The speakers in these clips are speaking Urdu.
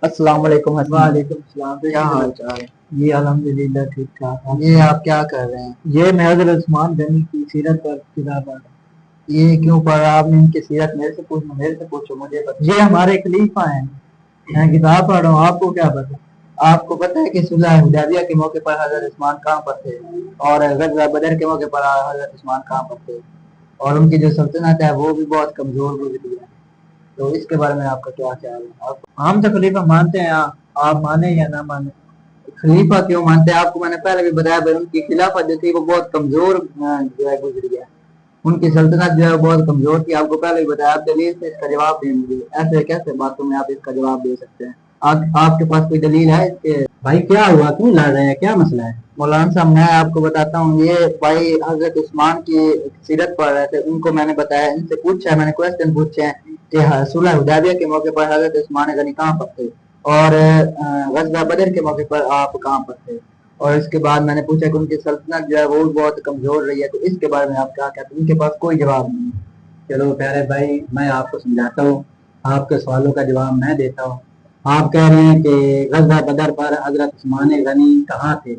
السلام علیکم حسن۔ وعلیکم السلام، کیا حال چال ہے؟ جی الحمدللہ ٹھیک ٹھاک۔ یہ آپ کیا کر رہے ہیں؟ یہ میں حضرت عثمان غنی کی سیرت پر کتاب پڑھ رہا ہوں۔ یہ کیوں پڑھ رہا؟ آپ نے ان کی سیرت میرے سے پوچھو مجھے پتہ۔ یہ ہمارے خلیفہ ہیں، میں کتاب پڑھ رہا ہوں، آپ کو کیا پتہ؟ آپ کو پتہ ہے کہ صلح حدیبیہ کے موقع پر حضرت عثمان کہاں پر تھے، اور غزوہ بدر کے موقع پر حضرت عثمان کہاں پر تھے، اور ان کی جو سلطنت ہے وہ بھی بہت کمزور گزری ہے، تو اس کے بارے میں آپ کا کیا خیال ہے؟ ہم تو خلیفہ مانتے ہیں، آپ مانیں یا نہ مانیں۔ خلیفہ کیوں مانتے ہیں؟ آپ کو میں نے پہلے بھی بتایا کہ ان کی خلافت جو تھی وہ بہت کمزور جو ہے گزری ہے، ان کی سلطنت جو ہے بہت کمزور تھی، آپ کو پہلے بھی بتایا۔ آپ دلیل سے اس کا جواب دیں گے، ایسے کیسے باتوں میں آپ اس کا جواب دے سکتے ہیں؟ آپ کے پاس کوئی دلیل ہے کہ بھائی کیا ہوا، کیوں لڑ رہے ہیں، کیا مسئلہ ہے؟ مولانا صاحب میں آپ کو بتاتا ہوں، یہ بھائی حضرت عثمان کی سیرت پڑھ رہے تھے، ان کو میں نے بتایا، ان سے پوچھا ہے، میں نے کوسچن پوچھے ہیں کہ صلح حدیبیہ کے موقع پر حضرت عثمان غنی کہاں پر تھے، اور غزوہ بدر کے موقع پر آپ کہاں پر تھے، اور اس کے بعد میں نے پوچھا کہ ان کی سلطنت جو ہے وہ بہت کمزور رہی ہے، تو اس کے بارے میں آپ کیا کہتے ہیں؟ ان کے پاس کوئی جواب نہیں۔ چلو پیارے بھائی، میں آپ کو سمجھاتا ہوں، آپ کے سوالوں کا جواب میں دیتا ہوں۔ آپ کہہ رہے ہیں کہ غزوہ بدر پر حضرت عثمان غنی کہاں تھے؟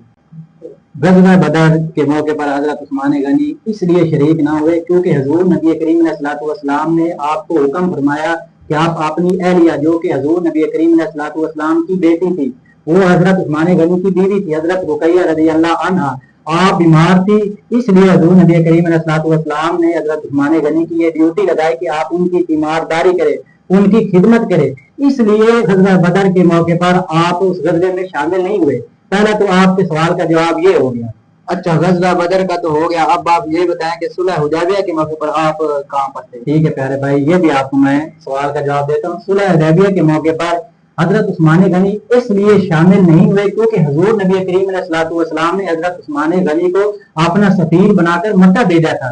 غزوہ بدر کے موقع پر حضرت عثمان غنی اس لیے شریک نہ ہوئے کیونکہ حضور نبی کریم علیہ الصلوۃ والسلام نے آپ کو حکم فرمایا کہ آپ اپنی اہلیہ جو کہ حضور نبی کریم علیہ الصلوۃ والسلام کی بیٹی تھی، وہ حضرت عثمان غنی کی بیوی تھی، حضرت رقیہ رضی اللہ عنہا، آپ بیمار تھی، اس لیے حضور نبی کریم علیہ الصلوۃ والسلام نے حضرت عثمان غنی کی یہ ڈیوٹی لگائی کہ آپ ان کی تیمارداری کرے، ان کی خدمت کرے، اس لیے غزوہ بدر کے موقع پر آپ اس غزوے میں شامل نہیں ہوئے۔ پہلا تو آپ کے سوال کا جواب یہ ہو گیا۔ اچھا، غزوہ بدر کا تو ہو گیا، اب آپ یہ بتائیں کہ صلح حدیبیہ کے موقع پر آپ کہاں پر تھے؟ ٹھیک ہے پیارے بھائی، یہ بھی آپ کو میں سوال کا جواب دیتا ہوں۔ صلح حدیبیہ کے موقع پر حضرت عثمان غنی اس لیے شامل نہیں ہوئے کیونکہ حضور نبی کریم علیہ الصلوۃ والسلام نے حضرت عثمان غنی کو اپنا سفیر بنا کر مکہ بھیجا تھا۔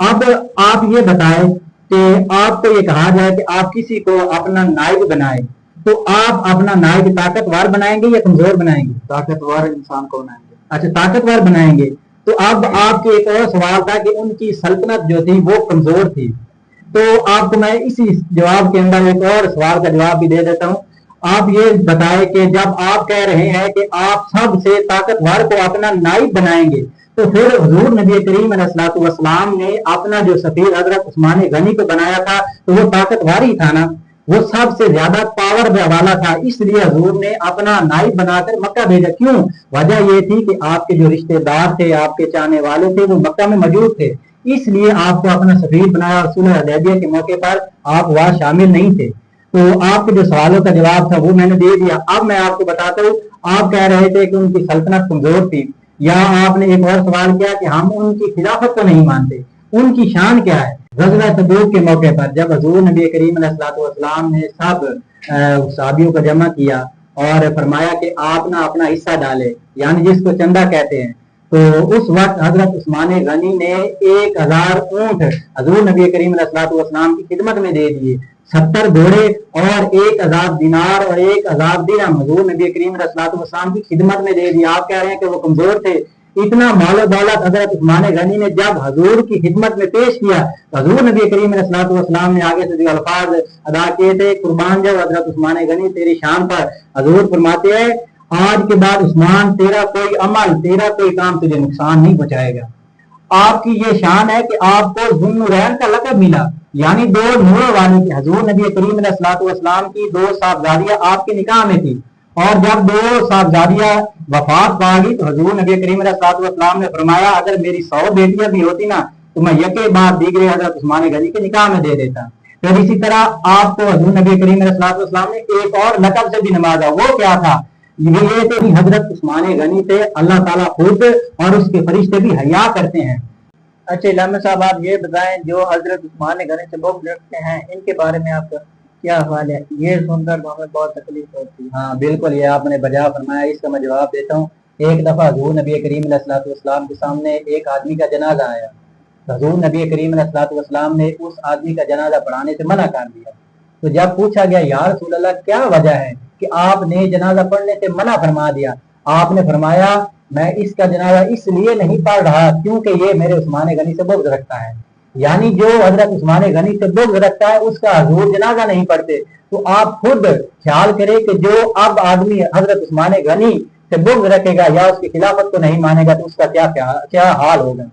اب آپ یہ بتائیں کہ آپ کو یہ کہا جائے کہ آپ کسی کو اپنا نائب بنائیں، تو آپ اپنا نائب طاقتور بنائیں گے یا کمزور بنائیں گے؟ طاقتور انسان کو بنائیں گے۔ اچھا، طاقتور بنائیں گے۔ تو اب آپ کے ایک اور سوال تھا کہ ان کی سلطنت جو تھی وہ کمزور تھی، تو آپ کو میں اسی جواب کے اندر ایک اور سوال کا جواب بھی دے دیتا ہوں۔ آپ یہ بتائیں کہ جب آپ کہہ رہے ہیں کہ آپ سب سے طاقتور کو اپنا نائب بنائیں گے، تو پھر حضور نبی کریم علیہ الصلوۃ والسلام نے اپنا جو سفیر حضرت عثمان غنی کو بنایا تھا تو وہ طاقتور ہی تھا نا، وہ سب سے زیادہ پاور والا تھا، اس لیے حضور نے اپنا نائب بنا کر مکہ بھیجا۔ کیوں؟ وجہ یہ تھی کہ آپ کے جو رشتہ دار تھے، آپ کے چاہنے والے تھے، وہ مکہ میں موجود تھے، اس لیے آپ کو اپنا سفیر بنایا، اور صلح حدیبیہ کے موقع پر آپ وہاں شامل نہیں تھے۔ تو آپ کے جو سوالوں کا جواب تھا وہ میں نے دے دیا۔ اب میں آپ کو بتاتا ہوں، آپ کہہ رہے تھے کہ ان کی سلطنت کمزور تھی، یا آپ نے ایک اور سوال کیا کہ ہم ان کی خلافت کو نہیں مانتے، ان کی شان کیا ہے؟ غزوہ تبوک کے موقع پر جب حضور نبی کریم علیہ الصلوۃ والسلام نے سب صحابیوں کو جمع کیا اور فرمایا کہ آپ نہ اپنا حصہ ڈالے، یعنی جس کو چندہ کہتے ہیں، تو اس وقت حضرت عثمان غنی نے 1000 اونٹ حضور نبی کریم علیہ الصلوۃ والسلام کی خدمت میں دے دیے، 70 گھوڑے اور 1000 دینار اور 1000 درہم حضور نبی کریم علیہ الصلوۃ والسلام کی خدمت میں دے دیا۔ آپ کہہ رہے ہیں کہ وہ کمزور تھے، اتنا مال و دولت حضرت عثمان غنی نے جب حضور کی خدمت میں پیش کیا، حضور نبی کریم علیہ الصلوۃ والسلام نے آگے سے جو الفاظ ادا کیے تھے، قربان جاؤ حضرت عثمان غنی تیری شان پر، حضور فرماتے ہیں آج کے بعد عثمان تیرا کوئی عمل، تیرا کوئی کام تجھے نقصان نہیں پہنچائے گا۔ آپ کی یہ شان ہے کہ آپ کو ذو النورین کا لقب ملا، یعنی 2 نوروں والی کی۔ حضور نبی کریم علیہ الصلوۃ والسلام کی 2 صاحبزادیاں آپ کے نکاح میں تھی، اور جب 2 صاحبزادیاں وفات پا گئی تو حضور نبی کریم علیہ الصلوۃ والسلام نے فرمایا اگر میری 100 بیٹیاں بھی ہوتی نا تو میں یکے بعد دیگرے حضرت عثمان غنی کے نکاح میں دے دیتا۔ پھر اسی طرح آپ کو حضور نبی کریم علیہ الصلوۃ والسلام نے ایک اور لقب سے بھی نوازا، وہ کیا تھا؟ یہ تھے حضرت عثمان غنی تھے، اللہ تعالیٰ خود اور اس کے فرشتے بھی حیا کرتے ہیں۔ اچھا علامہ صاحب، آپ یہ بتائیں جو حضرت عثمان غنی سے بغض رکھتے ہیں ان کے بارے میں آپ کا کیا حوال ہے؟ یہ سن کر ہمیں بہت تکلیف ہوتی ہے۔ ہاں بالکل، یہ آپ نے بجا فرمایا، اس کا میں جواب دیتا ہوں۔ ایک دفعہ حضور نبی کریم علیہ الصلوۃ والسلام کے سامنے ایک آدمی کا جنازہ آیا، حضور نبی کریم علیہ الصلوۃ والسلام نے اس آدمی کا جنازہ پڑھانے سے منع کر دیا۔ تو جب پوچھا گیا یا رسول اللہ کیا وجہ ہے کہ آپ نے جنازہ پڑھنے سے منع فرما دیا، آپ نے فرمایا میں اس کا جنازہ اس لیے نہیں پڑھ رہا کیونکہ یہ میرے عثمان غنی سے بغض رکھتا ہے۔ یعنی جو حضرت عثمان غنی سے بغض رکھتا ہے اس کا حضور جنازہ نہیں پڑھتے. تو آپ خود خیال کریں کہ جو اب آدمی حضرت عثمان غنی سے بغض رکھے گا یا اس کی خلافت کو نہیں مانے گا تو اس کا کیا حال ہوگا.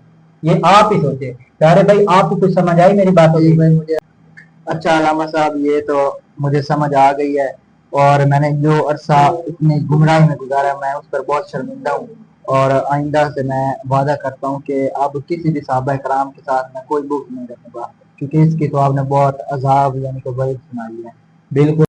یہ آپ ہی سوچے. پیارے بھائی آپ کو کچھ سمجھ آئی میری بات؟ جی بھائی مجھے اچھا علامہ صاحب یہ تو مجھے سمجھ آ گئی ہے، اور میں نے جو عرصہ اتنی گمراہی میں گزارا میں اس پر بہت شرمندہ ہوں، اور آئندہ سے میں وعدہ کرتا ہوں کہ اب کسی بھی صحابہ کرام کے ساتھ میں کوئی بغض نہیں رکھوں گا، کیونکہ اس کی تو آپ نے بہت عذاب یعنی کہ وعید سنائی ہے. بالکل.